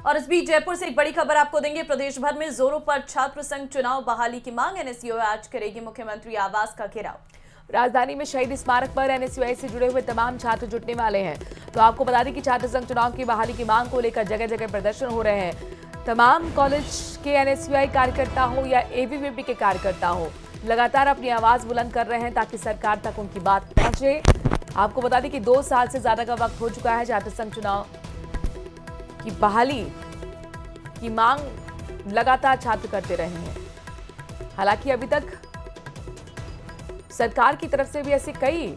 और इस बीच जयपुर से एक बड़ी खबर आपको देंगे। प्रदेश भर में जोरों पर छात्र संघ चुनाव बहाली की मांग। एनएसयूआई आज करेगी मुख्यमंत्री आवास का घेराव। राजधानी में शहीद स्मारक पर एनएसयूआई से जुड़े हुए तमाम छात्र जुटने वाले हैं। तो आपको बता दें कि छात्र संघ चुनाव की बहाली की मांग को लेकर जगह जगह प्रदर्शन हो रहे हैं। तमाम कॉलेज के एनएसयूआई कार्यकर्ता हो या एबीवीपी के कार्यकर्ता हो, लगातार अपनी आवाज बुलंद कर रहे हैं ताकि सरकार तक उनकी बात पहुंचे। आपको बता दें कि 2 साल से ज्यादा का वक्त हो चुका है छात्र संघ चुनाव की बहाली की मांग लगातार छात्र करते रहे हैं। हालांकि अभी तक सरकार की तरफ से भी ऐसे कई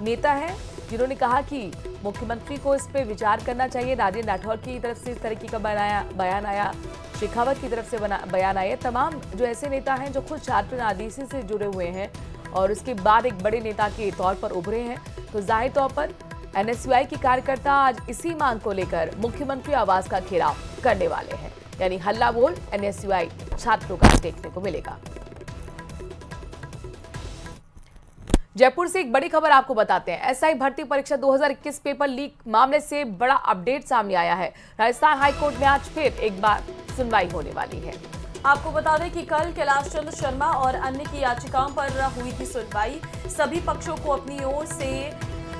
नेता हैं जिन्होंने कहा कि मुख्यमंत्री को इस पे विचार करना चाहिए। राजेंद्र राठौर की तरफ से इस तरीके का बयान आया, शेखावत की तरफ से बयान आया। तमाम जो ऐसे नेता हैं जो खुद छात्र आदिवासी से जुड़े हुए हैं और उसके बाद एक बड़े नेता के तौर पर उभरे हैं, तो जाहिर तौर पर एनएसयूआई के कार्यकर्ता आज इसी मांग को लेकर मुख्यमंत्री आवास का घेराव करने वाले हैं। यानी हल्ला बोल एनएसयूआई छात्रों का देखने को मिलेगा। जयपुर से एक बड़ी खबर आपको बताते हैं। एसआई भर्ती परीक्षा 2021 पेपर लीक मामले से बड़ा अपडेट सामने आया है। राजस्थान हाईकोर्ट में आज फिर एक बार सुनवाई होने वाली है। आपको बता दें कि कल कैलाश चंद्र शर्मा और अन्य की याचिकाओं पर हुई थी सुनवाई। सभी पक्षों को अपनी ओर से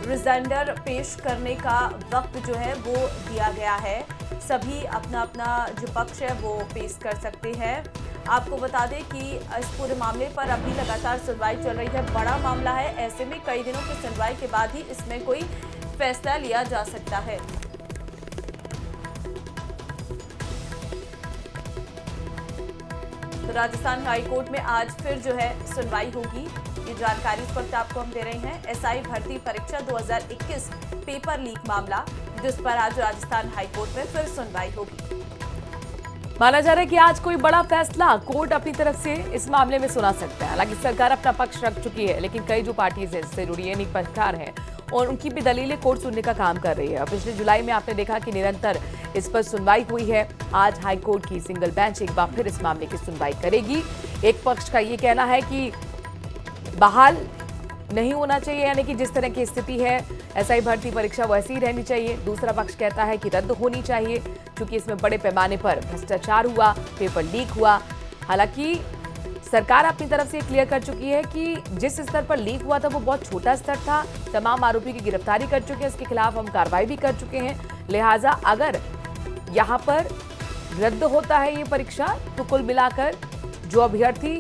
रिजाइंडर पेश करने का वक्त जो है वो दिया गया है। सभी अपना अपना जो पक्ष है वो पेश कर सकते हैं। आपको बता दें कि इस पूरे मामले पर अभी लगातार सुनवाई चल रही है। बड़ा मामला है, ऐसे में कई दिनों की सुनवाई के बाद ही इसमें कोई फैसला लिया जा सकता है। तो राजस्थान हाईकोर्ट में आज फिर जो है सुनवाई होगी। ये जानकारी इस वक्त आपको हम दे रहे हैं। एसआई भर्ती परीक्षा 2021 पेपर लीक मामला, जिस पर आज राजस्थान हाईकोर्ट में फिर सुनवाई होगी। माना जा रहा है कि आज कोई बड़ा फैसला कोर्ट अपनी तरफ से इस मामले में सुना सकता है। हालांकि सरकार अपना पक्ष रख चुकी है, लेकिन कई जो पार्टीज इससे जुड़ी है, पक्षकार हैं और उनकी भी दलीलें कोर्ट सुनने का काम कर रही है। पिछले जुलाई में आपने देखा कि निरंतर इस पर सुनवाई हुई है। आज हाईकोर्ट की सिंगल बेंच एक बार फिर इस मामले की सुनवाई करेगी। एक पक्ष का ये कहना है कि बहाल नहीं होना चाहिए, यानी कि जिस तरह की स्थिति है एसआई भर्ती परीक्षा वैसी ही रहनी चाहिए। दूसरा पक्ष कहता है कि रद्द होनी चाहिए क्योंकि इसमें बड़े पैमाने पर भ्रष्टाचार हुआ, पेपर लीक हुआ। हालांकि सरकार अपनी तरफ से क्लियर कर चुकी है कि जिस स्तर पर लीक हुआ था वो बहुत छोटा स्तर था। तमाम आरोपी की गिरफ्तारी कर चुके हैं, इसके खिलाफ हम कार्रवाई भी कर चुके हैं। लिहाजा अगर यहाँ पर रद्द होता है ये परीक्षा तो कुल मिलाकर जो अभ्यर्थी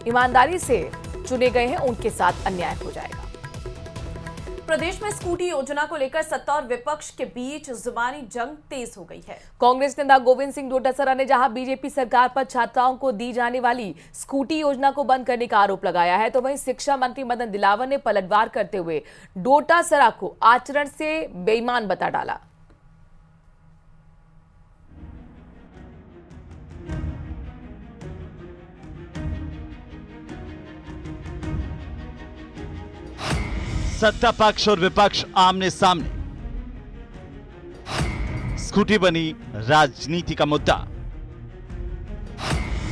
ईमानदारी से चुने गए हैं उनके साथ अन्याय हो जाएगा। प्रदेश में स्कूटी योजना को लेकर सत्ता और विपक्ष के बीच जुबानी जंग तेज हो गई है। कांग्रेस नेता गोविंद सिंह डोटासरा ने जहां बीजेपी सरकार पर छात्राओं को दी जाने वाली स्कूटी योजना को बंद करने का आरोप लगाया है, तो वहीं शिक्षा मंत्री मदन दिलावर ने पलटवार करते हुए डोटासरा को आचरण से बेईमान बता डाला। सत्ता पक्ष और विपक्ष आमने सामने। स्कूटी बनी राजनीति का मुद्दा।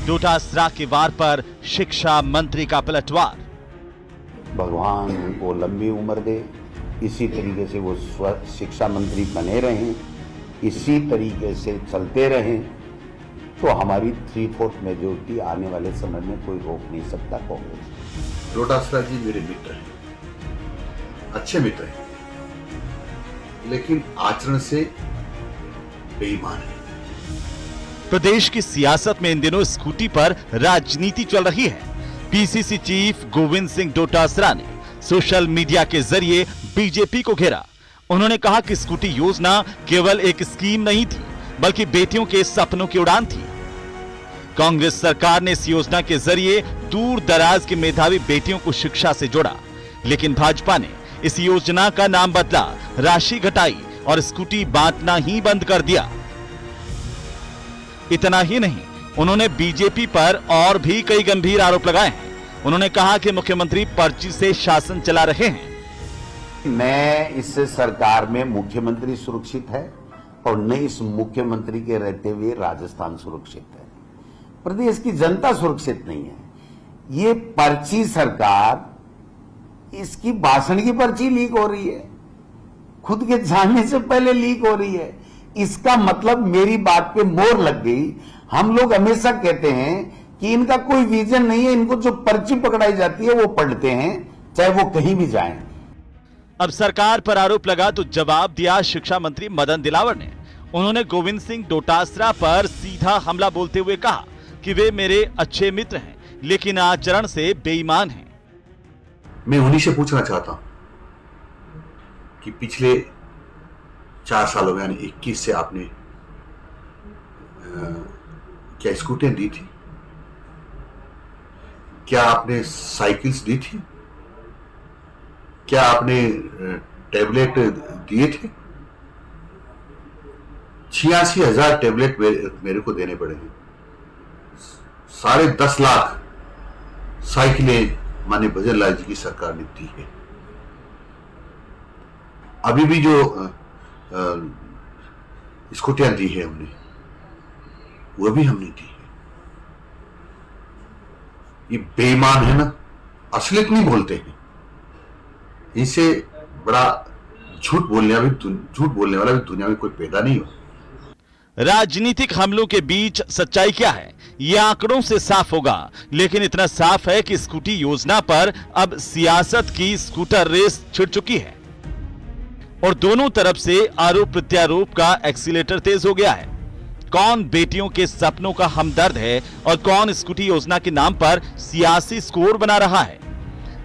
डोटासरा के वार पर शिक्षा मंत्री का पलटवार। भगवान उनको लंबी उम्र दे, इसी तरीके से वो शिक्षा मंत्री बने रहें, इसी तरीके से चलते रहें, तो हमारी 3/4 मेजोरिटी आने वाले समय में कोई रोक नहीं सकता कांग्रेस। डोटासरा जी मेरे मित्र हैं, अच्छे मित्र हैं, लेकिन आचरण से बेईमान है। प्रदेश की सियासत में इन दिनों स्कूटी पर राजनीति चल रही है। पीसीसी चीफ गोविंद सिंह डोटासरा ने सोशल मीडिया के जरिए बीजेपी को घेरा। उन्होंने कहा कि स्कूटी योजना केवल एक स्कीम नहीं थी, बल्कि बेटियों के सपनों की उड़ान थी। कांग्रेस सरकार ने इस योजना के जरिए दूर दराज की मेधावी बेटियों को शिक्षा से जोड़ा, लेकिन भाजपा ने इस योजना का नाम बदला, राशि घटाई और स्कूटी बांटना ही बंद कर दिया। इतना ही नहीं, उन्होंने बीजेपी पर और भी कई गंभीर आरोप लगाए हैं। उन्होंने कहा कि मुख्यमंत्री पर्ची से शासन चला रहे हैं। न इस सरकार में मुख्यमंत्री सुरक्षित है और न इस मुख्यमंत्री के रहते हुए राजस्थान सुरक्षित है। प्रदेश की जनता सुरक्षित नहीं है। ये पर्ची सरकार, इसकी भाषण की पर्ची लीक हो रही है, खुद के जाने से पहले लीक हो रही है। इसका मतलब मेरी बात पे मोहर लग गई। हम लोग हमेशा कहते हैं कि इनका कोई विजन नहीं है, इनको जो पर्ची पकड़ाई जाती है वो पढ़ते हैं, चाहे वो कहीं भी जाएं। अब सरकार पर आरोप लगा तो जवाब दिया शिक्षा मंत्री मदन दिलावर ने। उन्होंने गोविंद सिंह डोटासरा पर सीधा हमला बोलते हुए कहा कि वे मेरे अच्छे मित्र हैं लेकिन आचरण से बेईमान हैं। मैं उन्हीं से पूछना चाहता हूं कि पिछले 4 सालों में यानी 21 से आपने क्या स्कूटियां दी थी? क्या आपने साइकिल्स दी थी? क्या आपने टैबलेट दिए थे? 86,000 टैबलेट मेरे को देने पड़े हैं। 10.5 लाख साइकिलें माननीय भजन लाल जी की सरकार ने दी है। अभी भी जो स्कूटियां दी है हमने, वो भी हमने दी है। ये बेईमान है ना, असलियत नहीं बोलते हैं। इनसे बड़ा झूठ बोलने वाला भी दुनिया में कोई पैदा नहीं हो। राजनीतिक हमलों के बीच सच्चाई क्या है ये आंकड़ों से साफ होगा, लेकिन इतना साफ है कि स्कूटी योजना पर अब सियासत की स्कूटर रेस छिड़ चुकी है और दोनों तरफ से आरोप प्रत्यारोप का एक्सीलेटर तेज हो गया है। कौन बेटियों के सपनों का हमदर्द है और कौन स्कूटी योजना के नाम पर सियासी स्कोर बना रहा है,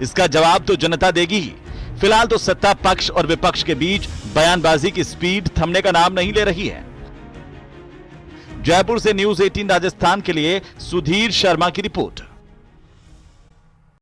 इसका जवाब तो जनता देगी ही। फिलहाल तो सत्ता पक्ष और विपक्ष के बीच बयानबाजी की स्पीड थमने का नाम नहीं ले रही है। जयपुर से न्यूज़ 18 राजस्थान के लिए सुधीर शर्मा की रिपोर्ट।